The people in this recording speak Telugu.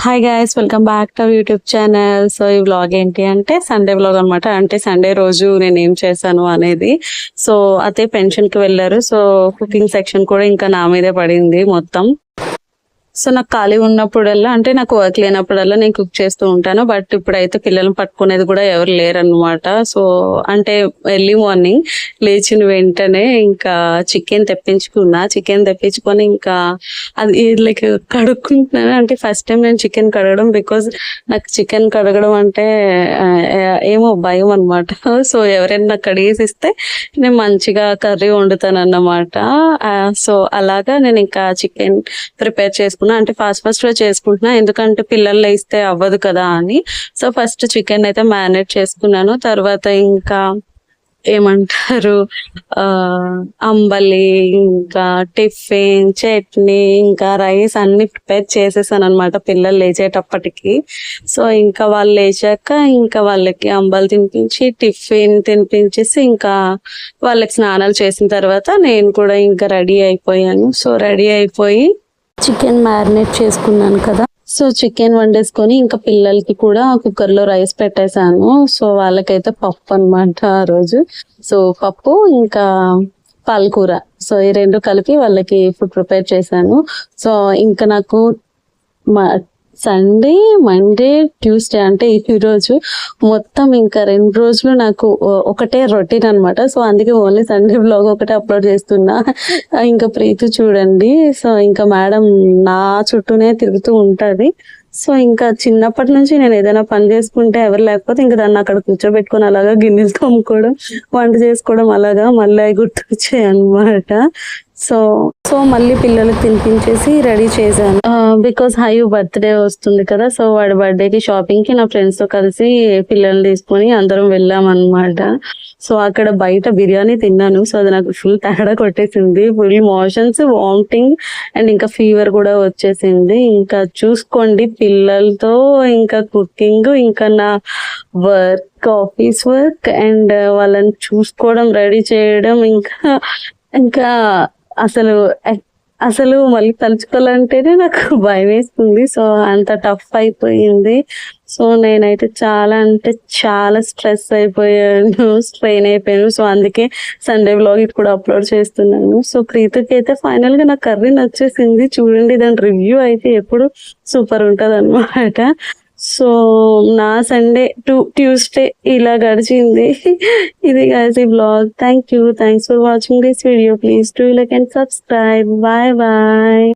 Hi guys, welcome back to YouTube channel. So ఈ వ్లాగ్ ఏంటి అంటే సండే వ్లాగ్ అనమాట. అంటే సండే రోజు నేను ఏం చేశాను అనేది. సో అతే పెన్షన్ కి వెళ్ళారు. సో కుకింగ్ సెక్షన్ కూడా ఇంకా నా మీదే పడింది మొత్తం. సో నాకు ఖాళీ ఉన్నప్పుడల్లా, అంటే నాకు వర్క్ లేనప్పుడల్లా నేను కుక్ చేస్తూ ఉంటాను. బట్ ఇప్పుడైతే పిల్లల్ని పట్టుకునేది కూడా ఎవరు లేరనమాట. సో అంటే ఎర్లీ మార్నింగ్ లేచిన వెంటనే ఇంకా చికెన్ తెప్పించుకొని ఇంకా అది లైక్ కడుక్కుంటున్నాను. అంటే ఫస్ట్ టైం నేను చికెన్ కడగడం, బికాజ్ నాకు చికెన్ కడగడం అంటే ఏమో భయం అనమాట. సో ఎవరైనా నాకు కడిగేసి ఇస్తే నేను మంచిగా కర్రీ వండుతాను అన్నమాట. సో అలాగా నేను ఇంకా చికెన్ ప్రిపేర్ చేసుకున్నాను. అంటే ఫాస్ట్ గా చేసుకుంటున్నా, ఎందుకంటే పిల్లలు లేస్తే అవ్వదు కదా అని. సో ఫస్ట్ చికెన్ అయితే మ్యారినేట్ చేసుకున్నాను. తర్వాత ఇంకా ఏమంటారు అంబలి, ఇంకా టిఫిన్, చట్నీ, ఇంకా రైస్ అన్ని ప్రిపేర్ చేసేసాను అనమాట పిల్లలు లేచేటప్పటికి. సో ఇంకా వాళ్ళు లేచాక ఇంకా వాళ్ళకి అంబలి తినిపించి టిఫిన్ తినిపించేసి ఇంకా వాళ్ళకి స్నానాలు చేసిన తర్వాత నేను కూడా ఇంకా రెడీ అయిపోయాను. సో రెడీ అయిపోయి చికెన్ మ్యారినేట్ చేసుకున్నాను కదా. సో చికెన్ వండేసుకొని ఇంకా పిల్లలకి కూడా కుక్కర్ లో రైస్ పెట్టేశాను. సో వాళ్ళకైతే పప్పు అనమాట ఆ రోజు. సో పప్పు ఇంకా పాలకూర, సో ఈ రెండు కలిపి వాళ్ళకి ఫుడ్ ప్రిపేర్ చేశాను. సో ఇంకా నాకు సండే, మండే, ట్యూస్డే అంటే ఈ రోజు మొత్తం ఇంకా 2 రోజులు నాకు ఒకటే రొటీన్ అనమాట. సో అందుకే ఓన్లీ సండే బ్లాగ్ ఒకటే అప్లోడ్ చేస్తున్నా. ఇంకా ప్రీతి చూడండి, సో ఇంకా మేడం నా చుట్టూనే తిరుగుతూ ఉంటది. సో ఇంకా చిన్నప్పటి నుంచి నేను ఏదైనా పని చేసుకుంటే ఎవరు లేకపోతే ఇంకా దాన్ని అక్కడ కూర్చోబెట్టుకొని అలాగా గిన్నెలు తోముకోవడం, వంట చేసుకోవడం, అలాగా మళ్ళీ గుర్తొచ్చాయి అనమాట. సో మళ్ళీ పిల్లలకు తినిపించేసి రెడీ చేశాను. బికాస్ హయు బర్త్డే వస్తుంది కదా. సో వాడి బర్త్డేకి షాపింగ్ కి నా ఫ్రెండ్స్ తో కలిసి పిల్లల్ని తీసుకొని అందరం వెళ్ళాం అనమాట. సో అక్కడ బయట బిర్యానీ తిన్నాను. సో అది నాకు ఫుల్ తేడా కొట్టేసింది. ఫుల్ మోషన్స్, వామిటింగ్ అండ్ ఇంకా ఫీవర్ కూడా వచ్చేసింది. ఇంకా చూసుకోండి, పిల్లలతో ఇంకా కుకింగ్, ఇంకా నా వర్క్, ఆఫీస్ వర్క్ అండ్ వాళ్ళని చూసుకోవడం, రెడీ చేయడం, ఇంకా అసలు మళ్ళీ తలుచుకోవాలంటేనే నాకు భయం వేస్తుంది. సో అంత టఫ్ అయిపోయింది. సో నేనైతే చాలా అంటే చాలా స్ట్రెస్ అయిపోయాను, స్ట్రెయిన్ అయిపోయాను. సో అందుకే సండే వ్లాగ్ ఇప్పుడు అప్లోడ్ చేస్తున్నాను. సో ప్రీతికి అయితే ఫైనల్ గా నా కర్రీ నచ్చేసింది. చూడండి, దాని రివ్యూ అయితే ఎప్పుడు సూపర్ ఉంటది అనమాట. సో నా సండే టు ట్యూస్డే ఇలా గడిచింది. ఇది గైస్ ఈ vlog. Thanks for watching this video. Please do like and subscribe. Bye bye.